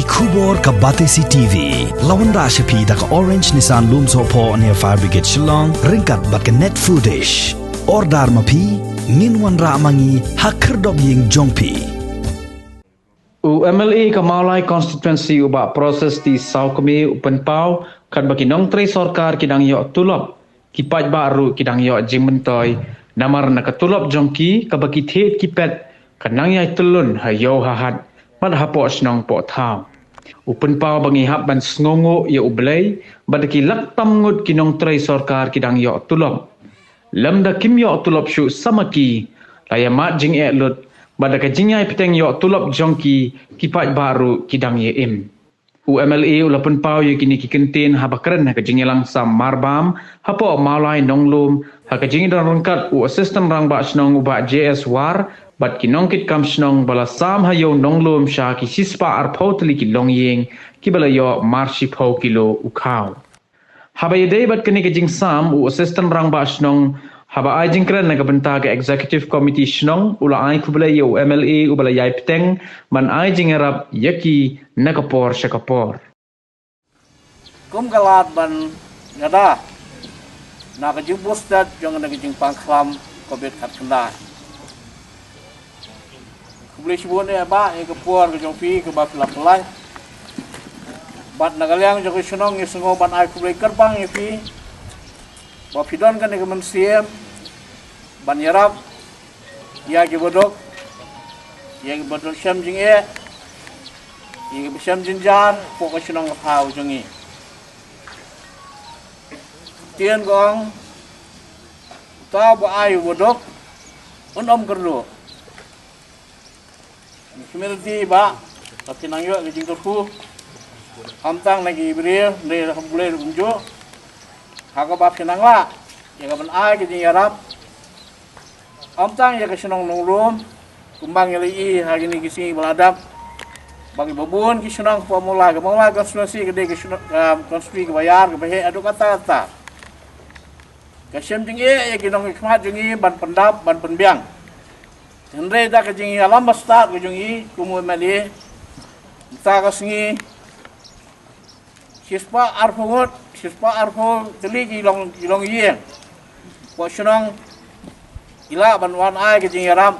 Kubor ka Batesi TV. Lawan Rashapi da ka Orange Nissan Lumso po near Fire Brigade Shillong. Ringkat bat ka net footage. Ordar mapi. Minwan ra mangi hakerdog ying jongpi. MLA Kamalai constituency uba proses di Saukami Upenpau kan bagi nong tre sorkar kidang yok tulop. Kipat baru kidang yok jingmentoy. Namar na katulop jongki kabaki tet kipet kanang yai telun hayo hahat. Madhapo snong po tau. Upenpau bangi hap ban sngongo ya ublay badaki laktam ngut kinong tre sorkar kidang yok tulop. Lamda kim yok tulop syu samaki layamat jing lut badaka jingai peteng yok tulop jongki kipat baru kidang ye im. UMLA ulapun pau ye kini kikentin habakren ka jingelang sam marbam hapo maulai nonglum haka jingi dan rangkat u assistant rang ba snong uba JS war bat kinongkit kam snong bala sam hayo nonglum sha ki sispa ar pautli ki longyeng ki bala yo marshi pau kilo ukau. Haba ye day bat kini ka jing sam u assistant rang ba snong haba ai jingkran na kabenta ke executive committee snong ula ai kubala yo MLA ubala yai peteng man ai jingarap yaki nakapor syakapor. Kum kalat ban ngada na kajing bostad jong na kajing pangklam kobet kat kenda. Kubli sibun e ba e kapor kajong pi ke ba pelai. Bat nagaliang jong sunong e sungo ban ai kubli kerbang e pi. Ba pidon kan e kemensiam ban yarap ya ke bodok syam jing e ye syam jinjar pokok sunong pau jongi tien gong ta ba ai bodok unom kerdo community ba tapi nang yo ke jing terku amtang lagi beri ne boleh unjuk haka bab senang la ya kapan ai ke jing yarap amtang ya ke senang nongrum kumbang yali hari ni kisi beladap bagi babun ki senang formula konstitusi ke de ke konstitusi ke bayar ke behe adu kata-kata ke sem jing ya ke nong khmat jing ban pendap ban penbiang henre da ke jing alam basta ke jing kumu mali ta ka singi sispa arfo teli ki long yeng po senang ila ban wan ai ke jing yaram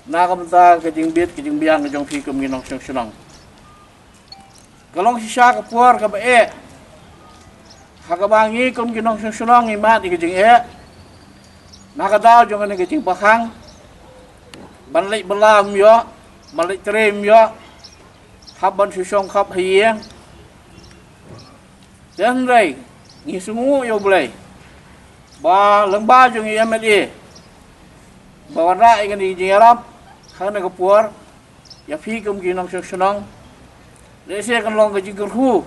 na kamta ke jing bit ke jing biang ke jong fi kum ginong senang kalong sisa ke puar ke be hakabangi kum ginong senang imat ke jing na ka dau jong ke jing bakang ban lek belam yo malik trem yo hab ban susong khap hieng dan rai ni sungu yo boleh ba lengba jong MLA ba ra ikan di jing arab khana ka puar ya fi kum ginong senang le se kan long ka jing hu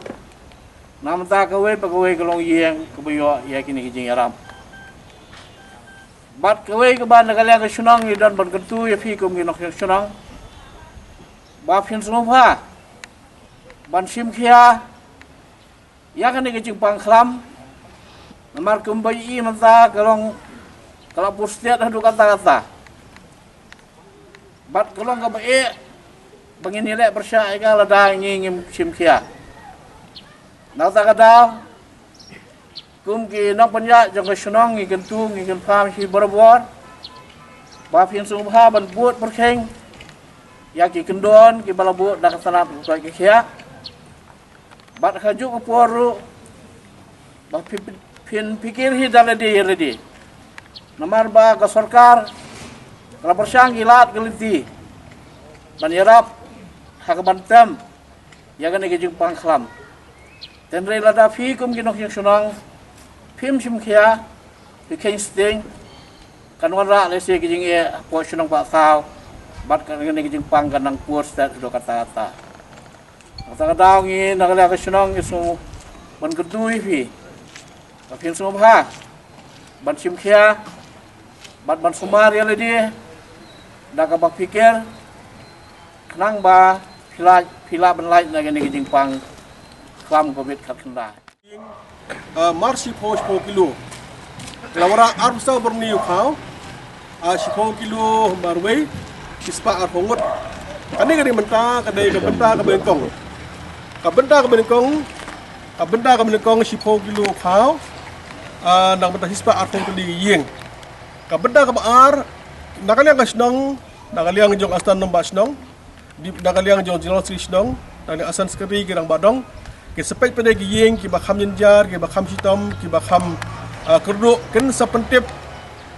nam ta ka we pa ka we ka long yeng ka yo ya kini jing arab bat ka we ka ban ka le ka senang ni dan ban kertu ya fi kum ginong senang ba phin sunopha ban sim khia ya kan ke jing pangklam namar kum bai manta kalong kalau pustiat adu kata-kata bat kalong ka bae bangin nilai persya ka lada ngingim simkia nata kada kum ki na panya jang sunong ngigen tu ngigen pham si barabor ba phin sumha ban buat perkheng ya ki kendon ki balabut dak sanap ko ki khia bat khaju ko poru ba phin pikir hi daladi namar ba ka sarkar kalau bersang gilat geliti ban yarap hak bantam ya kan ke jing pangklam tenre lada fi kum ginok yang sunang phim sim khia pikeng sting kan wara le se ke jing e po sunang ba saw bat kan ke jing pang kanang puas dat do kata-kata kata-kata ngi nakala ke sunang isu ban kedui fi phim sumha ban sim khia bat ban sumar ya ledi dah kabak pikir kenang ba pila benlai lagi ni kijing pang klam covid kat kenda marsi pos po kilo lawara arsa berni ukau sipong kilo barway kispa arfongot kani kani menta kadai ke benta ke bengkong kabenda kong sipo kilo kau nang benda hispa arfong kali yeng kabenda kabar nakaliang kasnong nakaliang jong astan nombak snong di nakaliang jong general sri snong dan asan sekali kirang badong ke sepek pada yeng ki bakham jenjar ki bakham sitom ki bakham kerduk ken sapentip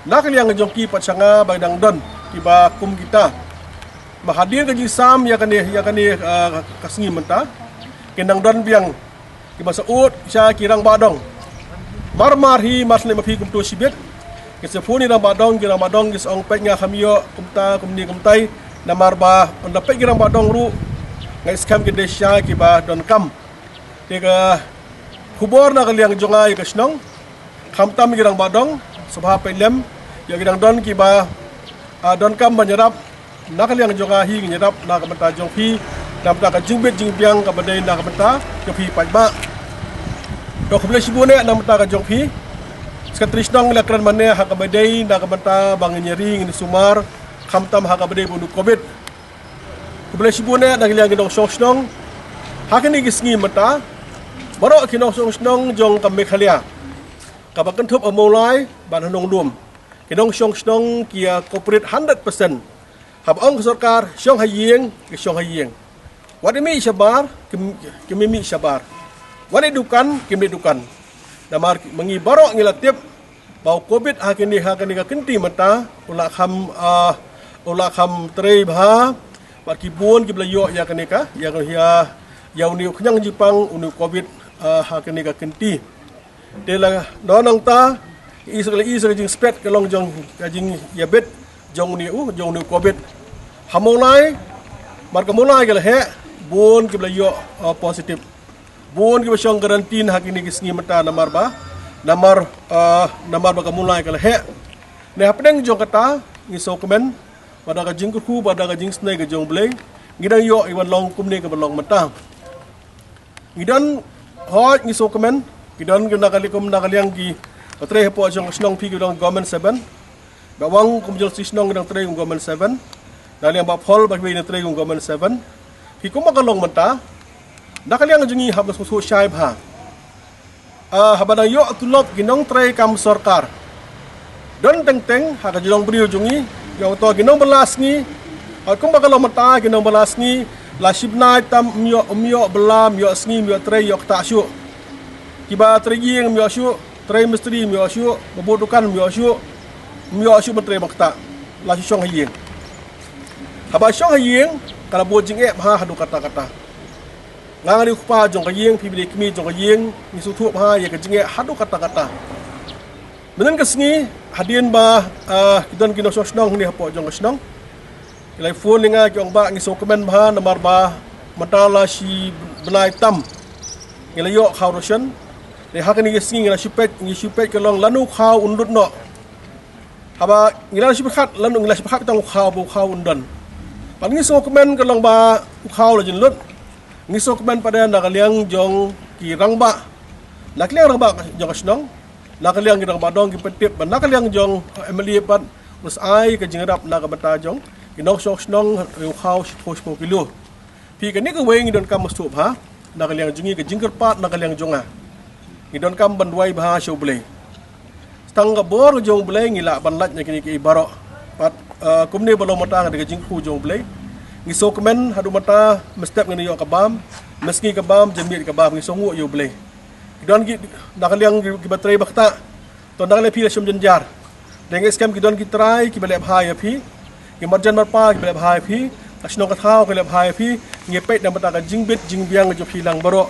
nakaliang jong ki pacanga bagdang don ki bakum kita mahadir ke jisam ya kan kasngi mentah kendang don biang ki masa ut sya kirang badong marmar hi masle mapi kumtu sibet ki sepuni rang badong ki ong pek nga khamio kumta kumni kumtai namar ba ondapek kirang badong ru ngai skam ki desya ki ba don kam tega kubor na kaliang jongai kasnong khamtam kirang badong subha pelem ya kirang don ki ba don kam menyerap nakaliang jonga hi nyerap na kamata jong phi namta ka jingbet jingbiang ka badai na kamata jong phi pajba do khuble sibune namta ka jong phi skatrisnong lakran mane ha ka badai na kamata banginyering ni sumar khamtam ha ka badai bunu covid khuble sibune nakaliang dong sosnong hakini gisngi mata baro kinong sosnong jong ka mekhalia ka bakan thup amolai ban hanong lum kinong sosnong kia corporate 100% hab ong sarkar syong hayeng ke syong hayeng wadi mi sabar ke mi sabar wadi dukan ke mi dukan namar mengi barok ngilatip bau covid hakini ka kenti mata ula kham trei bha bat ki buon ki blayo ya kanika ya yauni khnyang jipang unu covid hakini ka kenti tela donang ta isra jing spet kalong jong jing yabet jong ni covid hamolai marka mulai gala he bon ki blayo positif bon ki basong garantin hakini kisngi mata namar ba namar ba mulai gala he ne hapdeng jong kata ngi sokemen pada ka jing ku pada ka jing snai ka jong bleng ngidang yo iwan long kumne ka balong mata ngidan hot ngi sokemen kidan gena nakaliang ki tre po jong snong pi gidong government 7 bawang kumjol sisnong gidong tre government 7 daliang baphol bagwi na tre government 7 ki kumakalong mata nakaliang jungi habas su syai bha habana yo tulop ginong tre kam sarkar don teng ha ka jong brio jungi yo to ginong belas ngi kumakalong mata ginong belas ngi la shibnai tam myo belam yo sngi myo tre yo ta syu kiba tre yeng myo syu tre mistri myo syu bodukan myo syu betre bakta la syong hayeng haba syong hayeng kala bo jing e bha hadu kata ngari khupa jong hayeng pibli kimi jong hayeng ni su thu bha ye ka jing e hadu kata menen kesngi hadien ba kidon kino sosnong ni hapo jong sosnong ilai phone ninga jong ba ngi so komen bha namar ba matala si belai tam ngelayo khawroshan de hakani kesngi ngila shupet kalong lanu khaw undut no haba ngila shiphat lanu ngila shiphat tang khaw undan pangi so komen kalong ba khaw la jinlut ngi so komen pada nakaliang jong ki rangba nakaliang rangba jong sosnong nakaliang girang badong ki petip nakaliang jong emeli pat us ai ka jingrap na ka bata jong kinok sok snong yu khaw post po kilo pi ka ni ka weng don kam stu bha nakaliang jungi ka jingker pat nakaliang jonga ngidon kam bandwai bha show blay stang ka bor jong blay ngila banlat nya kini ki baro pat kumni balo mata ka jingku jong blay ngi sok men hadu mata mestep ngani yo kabam meski kabam jamir kabam ngi songu yo blay kidon ki nakaliang ki batray bakta to nakaliang pi lasyom janjar deng scam kidon ki try ki balep hai phi ki marjan marpa ki balep hai phi asno ka thau ki balep hai phi ngepet na mata ka jingbet jingbiang jo philang baro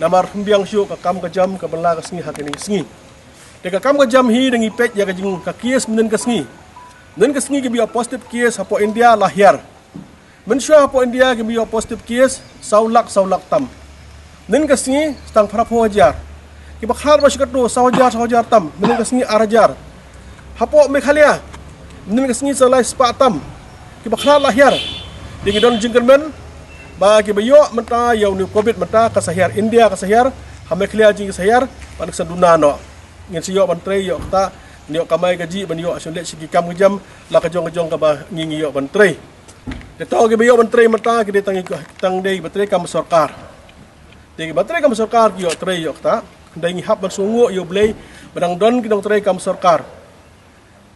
namar humbiang syu ka kam ka jam ka bala ka sngi hakini sngi de ka kam ka jam hi deng ipet ya ka jing ka kies menen ka sngi ki bi positive kies hapo india lahir men syu hapo india ki bi positive kies saulak tam nen kasngi stang pharapo hajar ki bakhar basikatu sawajar tam nen kasngi arajar hapo mekhalia nen kasngi salai spatam ki bakhar lahir dingi don jingkermen ba ki bayo mata yaw ni covid mata kasahir india kasahir hamekhalia jing kasahir panak saduna no ngin siyo bantre yo ta niyo kamai gaji ban yo asyole sigi kam jam la ka jong ka ba ngingi yo bantre de to ki bayo bantre mata ki de tang dei batre kam sarkar Jadi baterai kam sarkar ki yo tray yo kata dai ngi hab bersungu yo blay badang don ki dong tray kam sarkar.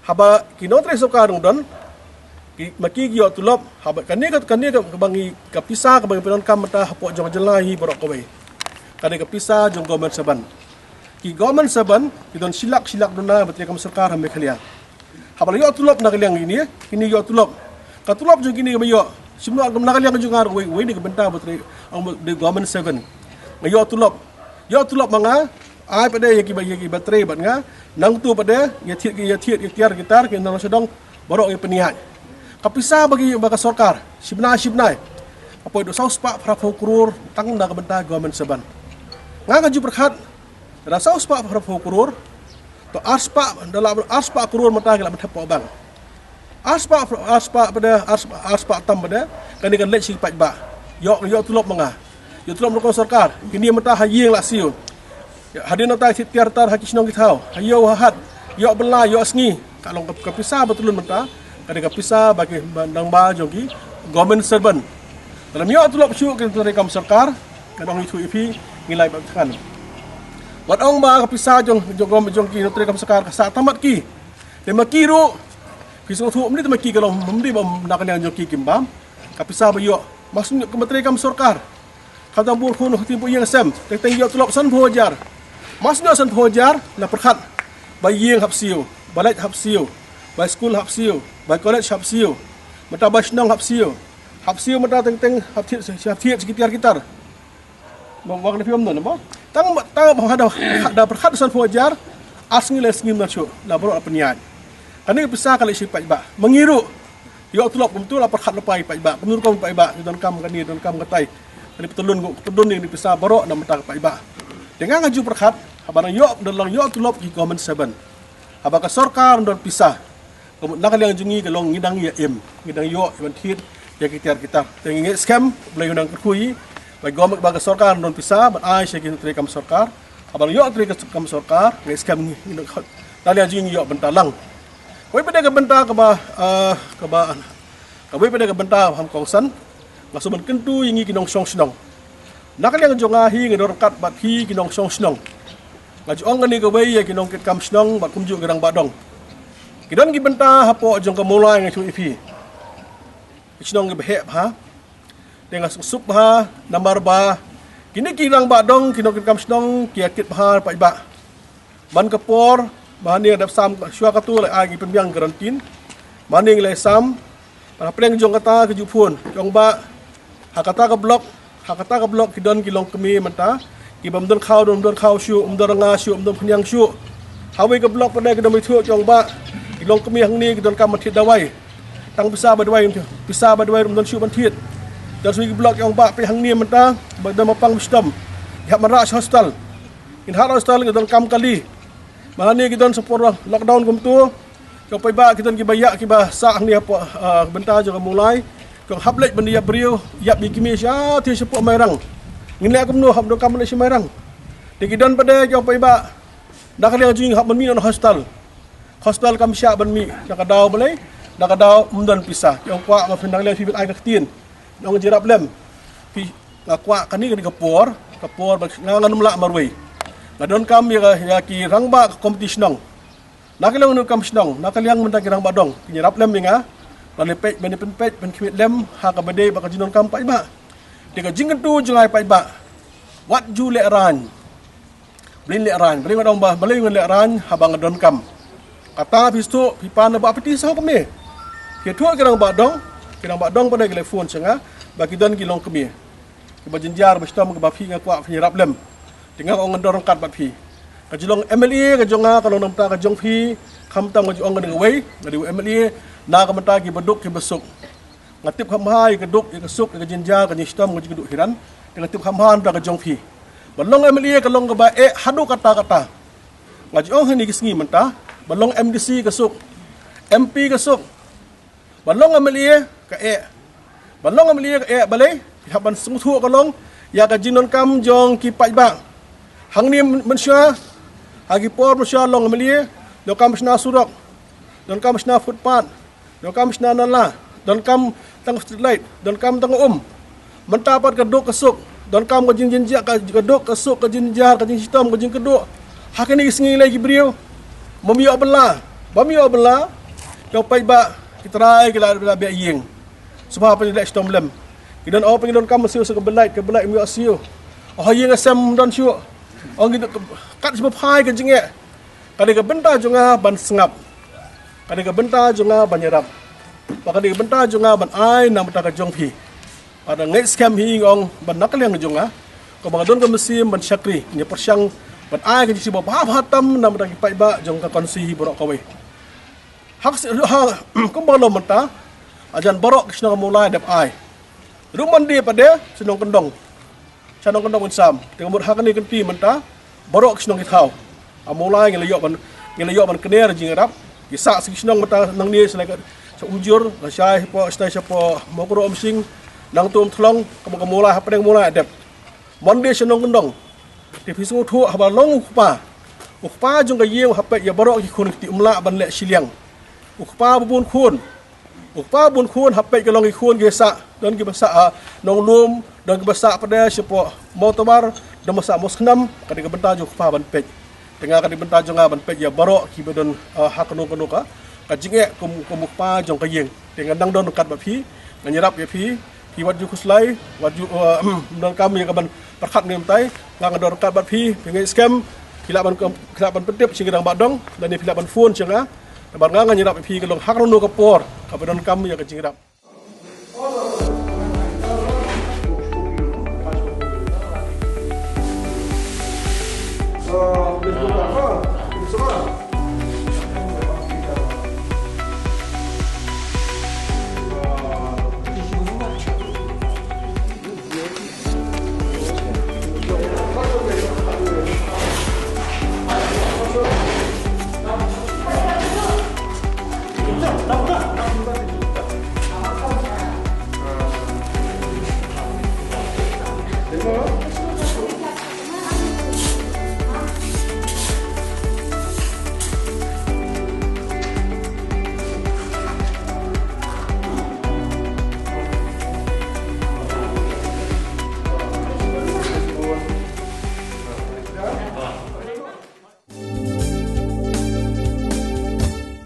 Haba ki dong tray sarkar don maki ki yo tulop haba kani ka bangi kapisa ka bangi penon kam mata hapo jong jelahi borok kowe. Kade kapisa jong government saban. Ki government saban ki don silak dona baterai kam sarkar hambe khalian. Haba yo tulop na kaliang ini kini yo tulop. Ka tulop jong kini yo semua agam nakal yang jungar we ni kebenta baterai the government 7 ngayo tulop manga ai pada yaki baterai bat nga nang tu pada ya thiet gitar ke nang sedang borok yang penihan kapisa bagi sarkar sibnai apa itu saus pak prapo kurur tang na kebenta government 7 nga ngaju berkhat ra saus pak prapo kurur to arspa dalam arspa kurur mata gelap thap bang Aspa tam pada kani kan lek si pat ba yo tulop manga yo tulop no sarkar kini mata hayeng la siu hadin nota tiar tar hakisnong kitau hayo hat yo bela yo asngi kalau kapisa betulun mata kani kapisa bagi bandang ba jogi government servant dalam yo tulop su kan rekam sarkar kadang itu ipi ngilai bakkan wat ong ba kapisa jong ki rekam sarkar sa tamat ki demaki ru Kisah tu, mesti maki kalau mesti nak yang joki kimbam, kapisa bayo, masuk ke baterai kam sarkar. Kata bur khun timpu yang sem, teng yo tulok san phojar. Masuk san phojar, na perkhat. Bayeng hapsiu, balai hapsiu, bay school hapsiu, bay college hapsiu, mata basnang hapsiu. Hapsiu mata teng haptiet sekitar gitar. Bang ni film non apa? Tang ada perkhat san phojar, asngi les ngim na chu, la bro apnian. Kani pisah kali si paiba mengiru yo tulop betul lapar khat lepai paiba menurut kau paiba don kam kani don kam katai kani petulun yang dipisah borok dan metang paiba dengan ngaju perkhat habana yo dalang yo tulop ki government 7 habaka sarkar don pisah nak yang jungi kalong ngidang ya ngidang yo iban thit ya kita tengi scam boleh undang kerkui bagi government baga sarkar don pisah ai sekin tri kam sarkar habana yo tri kam sarkar ngi scam ngidang tali yang jungi yo bentalang Kau pada kebenta kau pada kebenta ham kongsan, ngasuban kentu ingi kinong song snong. Nakal yang jongahi ngedor kat bat hi kinong song snong. Ngaju ong ngani kau ya kinong kit kam snong bat kumju gerang badong. Kidon kibenta hapo jong kamulai ngacu ipi. Snong gebehek ha. Dengan sup ha nambar ba. Kini kirang badong kinong kit kam snong kiakit ha pa iba. Ban kepor Maning ada sam syua katu lai agi penbiang garantin. Maning lai sam para preng jong kata kejupun. Jong ba hakata ke blok kidon kilong kemi menta. Ki bamdon khau syu nga syu penyang syu. Hawi ke blok pada kidon itu jong ba kilong kemi hang ni kidon kam mathit dawai. Tang pisah badawai bamdon syu banthit. Dan sui ke blok jong ba pe hang ni menta badam mapang wisdom. Ya marak hostel. In hostel kidon kam kali. Malah ni kita sepor lockdown kum tu, kau payah kita kibayak kibah sah ni apa bentar juga mulai, kau hablet benda beriu, yap bikimi sya ti sepor merang, ngilai kum nu hab dokam Malaysia merang, dikidan pada kau payah, dah kali yang jing hab benmi on hostel kami syak benmi, dah kadau boleh, dah kadau mundan pisah, kau kuat mafindang leh fibit air ketin, kau jerap lem, kau kuat kani kani kapor ngangan melak marway. Ngadon kam ya ki rangba kompetisi nong. Nakalang nu kam snong, nakalang mentaki rangba dong. Kinyarap lem nga. Palepek penpek penkwit lem ha ka bade baka jinon kam paiba. Dika jingkan tu jungai paiba. Wat ju le ran. Blin le ran, blin ngadong ba, blin le ran habang ngadon kam. Kata pistu pipan ba peti sa kami. Ki tu kirang ba dong pada telefon senga bagi don kilong kami. Ki jenjar bestom ke bafi nga kwa kinyarap lem. Tinggal orang dorong kat bat pi. Kajulong MLA kajonga kalau namta kajong pi, kamtam kajong dengan way, ngadi MLA na kamta ki beduk ki besuk. Ngatip kamhai keduk ki kesuk ki jinja ka nyistam ki keduk hiran, ngatip kamhan ta kajong pi. Balong MLA kalong ka ba hadu kata-kata. Ngajong ni kisngi menta, balong MDC kesuk. MP kesuk. Balong MLA ka balong MLA ka balai, haban sungtu kalong ya ka jinon kam jong ki paiba. Hang ni manusia, hagi por manusia long melie, dokam sna surok, dokam sna footpath, dokam sna nala, dokam tang street light, dokam tang mendapat keduk kesuk, don kam ka jinjia ka dok ka sok ka jinjar ka jin hitam ka jin kedok hak ni sengi lagi beliau memiak bela kau pai ba kita rai kita biak yeng sebab apa tidak stom lem kita orang pengidon kam siu ke belai miak siu oh yeng asam don siu orang kita kat sebab hai ke jingek kadang ke benta jonga ban sengap kadang ke benta jonga ban nyerap kadang ke benta jonga ban ai nam ta ka jong pi pada ngai scam hi ong ban nakal yang jonga ko bang don ka mesim ban syakri nya persyang ban ai ka jisi ba hatam nam ta ki pai ba jong ka konsi hi borok kawe hak ko balo menta ajan borok kisna mulai dap ai ruman dia pada senong kendong insam tengok hak ni kenti menta borok kisna ki thau amulai ngelayok ban kener jing rap isa sikisnong menta nang ni selai sa ujur la syai po stai po mokro omsing nang tum thlong kamulai hapeng mulai adep monde senong kendong ti pisu thu haba long ukpa jong ka yeu hapet ya borok ki khun ti umla ban le siliang ukpa bun khun hapet ka long ki khun ge sa don ki basa nong lum don ki basa pada sipo motobar don masa mosknam kadi ka benta jong ukpa ban pej tengah kadi benta jong ban pej ya borok ki bedon hakno ka jinge kum ukpa jong ka yeng tengah dang don kat ba phi nganyarap ya phi ki waju kuslai waju don kami ka ban perkhat ni mtai ngang don kat ba phi pengai scam kilaban petip sing dang badong dan ni kilaban phone cenga ban ngang nyirap phi ka long hakno ka por ka bedon kami ya ka jingrap